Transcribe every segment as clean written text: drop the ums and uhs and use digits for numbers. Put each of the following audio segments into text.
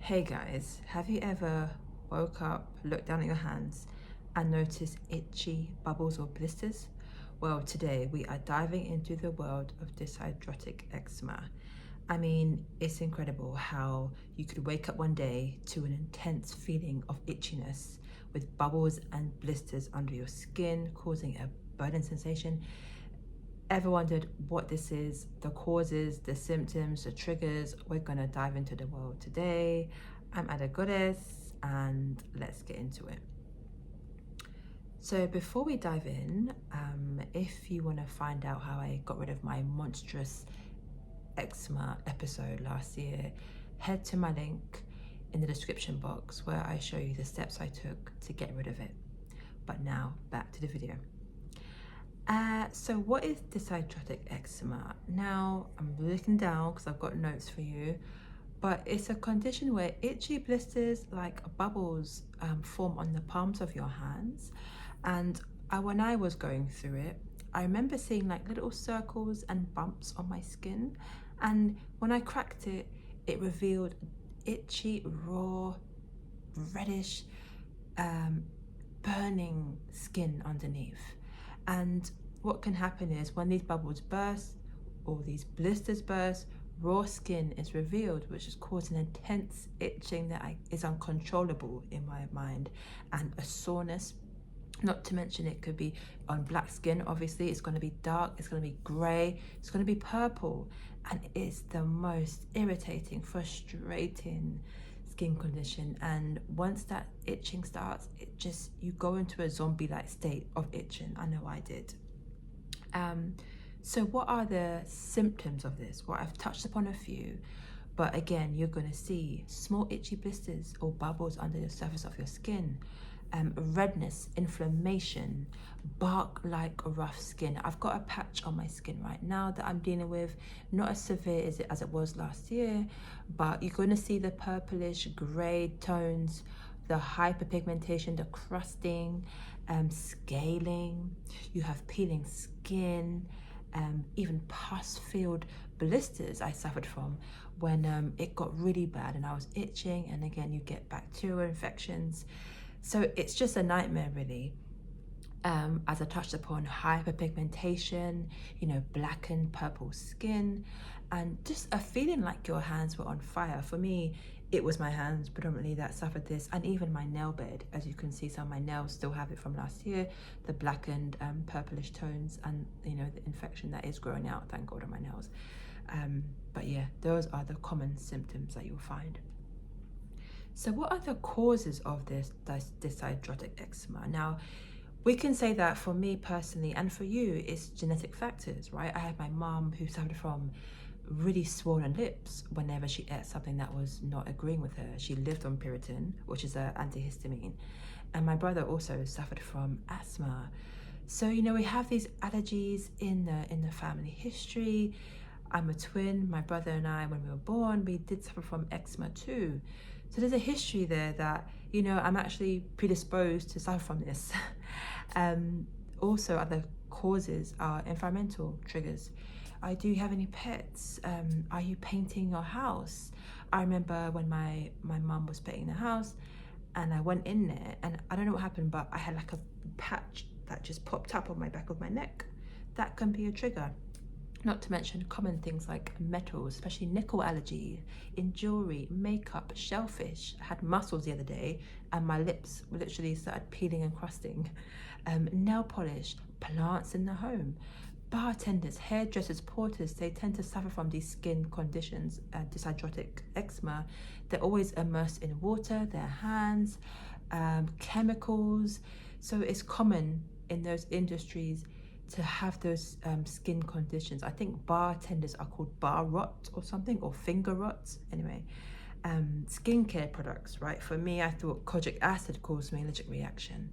Hey guys, have you ever woke up, looked down at your hands and noticed itchy bubbles or blisters? Well, today we are diving into the world of dyshidrotic eczema. I mean, it's incredible how you could wake up one day to an intense feeling of itchiness with bubbles and blisters under your skin, causing a burning sensation. Ever wondered what this is, the causes, the symptoms, the triggers? We're gonna dive into the world today. I'm Ada Goddess and let's get into it. So before we dive in, if you wanna find out how I got rid of my monstrous eczema episode last year, head to my link in the description box where I show you the steps I took to get rid of it. But now back to the video. So what is dyshidrotic eczema? Now, I'm looking down because I've got notes for you, but it's a condition where itchy blisters like bubbles form on the palms of your hands. And when I was going through it, I remember seeing like little circles and bumps on my skin. And when I cracked it, it revealed itchy, raw, reddish, burning skin underneath. And what can happen is when these bubbles burst or these blisters burst, raw skin is revealed, which is causing intense itching that is uncontrollable in my mind, and a soreness. Not to mention it could be on black skin. Obviously it's going to be dark, it's going to be grey, it's going to be purple, and it's the most irritating, frustrating skin condition. And once that itching starts, you go into a zombie-like state of itching. I know I did. So what are the symptoms of this? Well, I've touched upon a few, but again, you're going to see small itchy blisters or bubbles under the surface of your skin, redness, inflammation, bark-like rough skin. I've got a patch on my skin right now that I'm dealing with, not as severe as it was last year, but you're going to see the purplish grey tones, the hyperpigmentation, the crusting, scaling. You have peeling skin, even pus-filled blisters I suffered from when it got really bad and I was itching. And again, you get bacterial infections. So it's just a nightmare, really. As I touched upon, hyperpigmentation, blackened purple skin, and just a feeling like your hands were on fire. For me, it was my hands predominantly that suffered this, and even my nail bed. As you can see, some of my nails still have it from last year, the blackened purplish tones, and the infection that is growing out, thank God, on my nails. But yeah, those are the common symptoms that you'll find. So what are the causes of this dyshidrotic eczema? Now, we can say that for me personally, and for you, it's genetic factors, right? I had my mom who suffered from really swollen lips whenever she ate something that was not agreeing with her. She lived on Piriton, which is an antihistamine. And my brother also suffered from asthma. So, we have these allergies in the family history. I'm a twin. My brother and I, when we were born, we did suffer from eczema too. So there's a history there that, I'm actually predisposed to suffer from this. Also, other causes are environmental triggers. Do you have any pets? Are you painting your house? I remember when my mum was painting the house and I went in there and I don't know what happened, but I had like a patch that just popped up on my back of my neck. That can be a trigger. Not to mention common things like metals, especially nickel allergy in jewelry, makeup, shellfish. I had mussels the other day and my lips literally started peeling and crusting. Nail polish, plants in the home, bartenders, hairdressers, porters, they tend to suffer from these skin conditions, dyshidrotic eczema. They're always immersed in water, their hands, chemicals. So it's common in those industries to have those skin conditions. I think bartenders are called bar rot or something, or finger rots. Anyway, skincare products, right? For me, I thought kojic acid caused me an allergic reaction.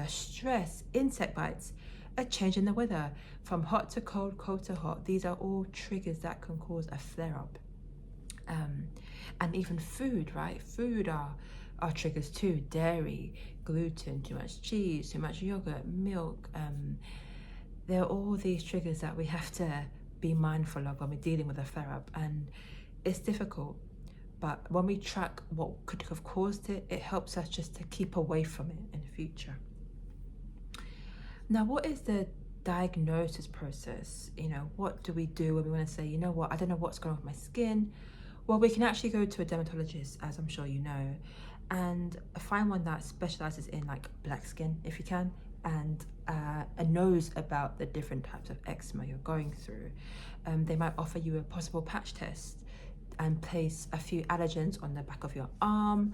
Stress, insect bites, a change in the weather, from hot to cold, cold to hot. These are all triggers that can cause a flare-up. And even food, right? Food are triggers too. Dairy, gluten, too much cheese, too much yogurt, milk. There are all these triggers that we have to be mindful of when we're dealing with a flare-up, and it's difficult. but when we track what could have caused it, it helps us just to keep away from it in the future. Now, what is the diagnosis process? What do we do when we want to say, you know what, I don't know what's going on with my skin? Well, we can actually go to a dermatologist, as I'm sure you know, and find one that specializes in like black skin, if you can, and knows about the different types of eczema you're going through. They might offer you a possible patch test and place a few allergens on the back of your arm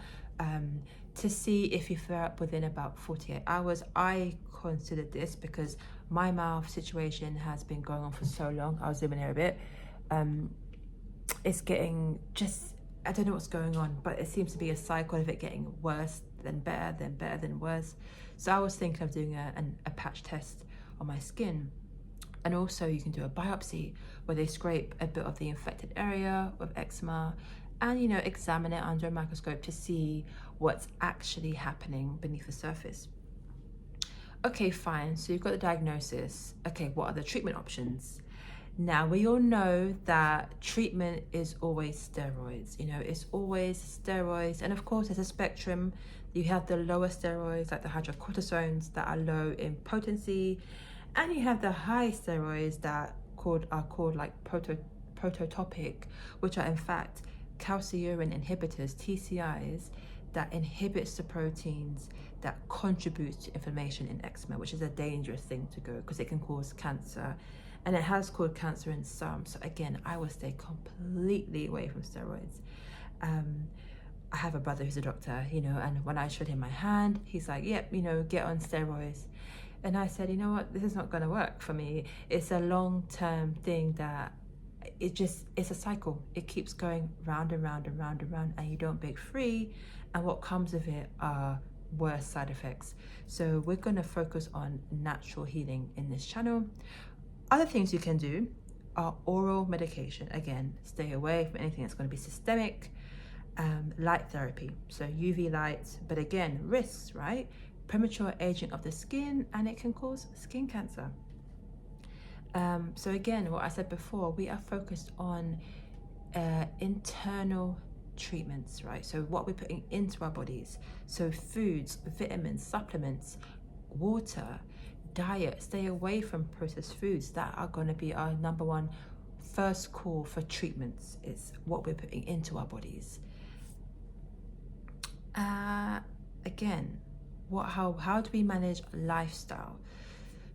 to see if you flare up within about 48 hours. I considered this because my mouth situation has been going on for so long. I'll zoom in here a bit. It's getting I don't know what's going on, but it seems to be a cycle of it getting worse, then better, then better, then worse. So I was thinking of doing a patch test on my skin. And also you can do a biopsy where they scrape a bit of the infected area of eczema and, examine it under a microscope to see what's actually happening beneath the surface. Okay, fine. So you've got the diagnosis. Okay, what are the treatment options? Now, we all know that treatment is always steroids. It's always steroids. And of course, there's a spectrum. You have the lower steroids, like the hydrocortisones, that are low in potency. And you have the high steroids that are called like prototopic, which are in fact calciurin inhibitors, TCIs, that inhibits the proteins that contribute to inflammation in eczema, which is a dangerous thing to go because it can cause cancer. And it has caused cancer in some. So again, I would stay completely away from steroids. I have a brother who's a doctor, and when I showed him my hand, he's like, yep, get on steroids. And I said, you know what, this is not going to work for me. It's a long-term thing that it's a cycle. It keeps going round and round and round and round, and you don't break free. And what comes of it are worse side effects. So we're going to focus on natural healing in this channel. Other things you can do are oral medication. Again, stay away from anything that's going to be systemic. Light therapy, so UV light, but again, risks, right? Premature aging of the skin, and it can cause skin cancer. So again, what I said before, we are focused on internal treatments, right? So what we're putting into our bodies, so foods, vitamins, supplements, water, diet. Stay away from processed foods. That are going to be our number one first call for treatments. Is what we're putting into our bodies. Again, how do we manage lifestyle?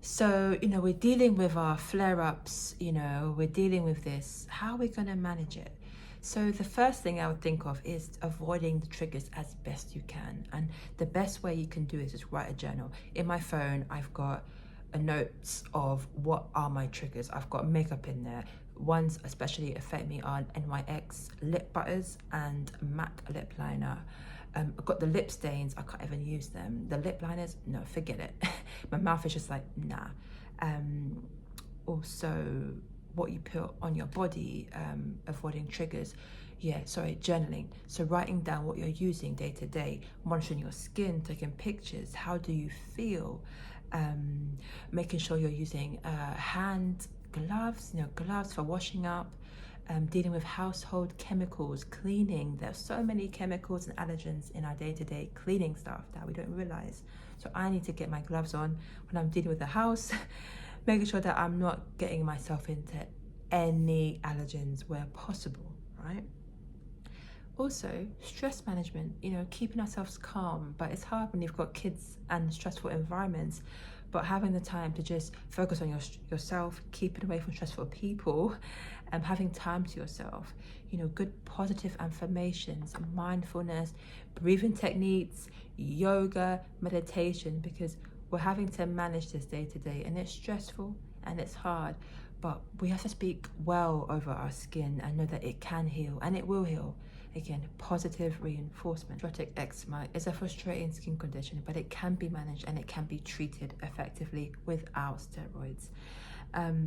So, we're dealing with our flare-ups, we're dealing with this. How are we going to manage it? So the first thing I would think of is avoiding the triggers as best you can. And the best way you can do it is just write a journal. In my phone, I've got notes of what are my triggers. I've got makeup in there. Ones especially affect me are NYX lip butters and MAC lip liner. I've got the lip stains, I can't even use them. The lip liners, no, forget it. My mouth is just like, nah. Also, what you put on your body, avoiding triggers. Journaling. So writing down what you're using day to day, monitoring your skin, taking pictures. How do you feel? Making sure you're using hand gloves, gloves for washing up. Dealing with household chemicals, cleaning. There's so many chemicals and allergens in our day-to-day cleaning stuff that we don't realize. So I need to get my gloves on when I'm dealing with the house, making sure that I'm not getting myself into any allergens where possible, right? Also, stress management, keeping ourselves calm, but it's hard when you've got kids and stressful environments. But having the time to just focus on yourself, keeping away from stressful people, and having time to yourself. Good positive affirmations, mindfulness, breathing techniques, yoga, meditation, because we're having to manage this day to day, and it's stressful and it's hard. But we have to speak well over our skin and know that it can heal and it will heal. Again, positive reinforcement. Dyshidrotic eczema is a frustrating skin condition, but it can be managed and it can be treated effectively without steroids.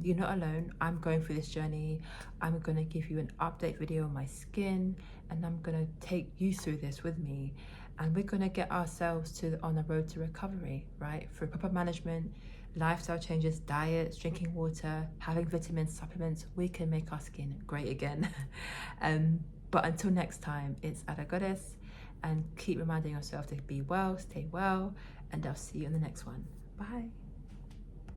You're not alone. I'm going through this journey. I'm going to give you an update video on my skin, and I'm going to take you through this with me. And we're going to get ourselves on the road to recovery, right? Through proper management, lifestyle changes, diets, drinking water, having vitamins, supplements, we can make our skin great again. But until next time, it's Ada Goddess, and keep reminding yourself to be well, stay well, and I'll see you in the next one. Bye.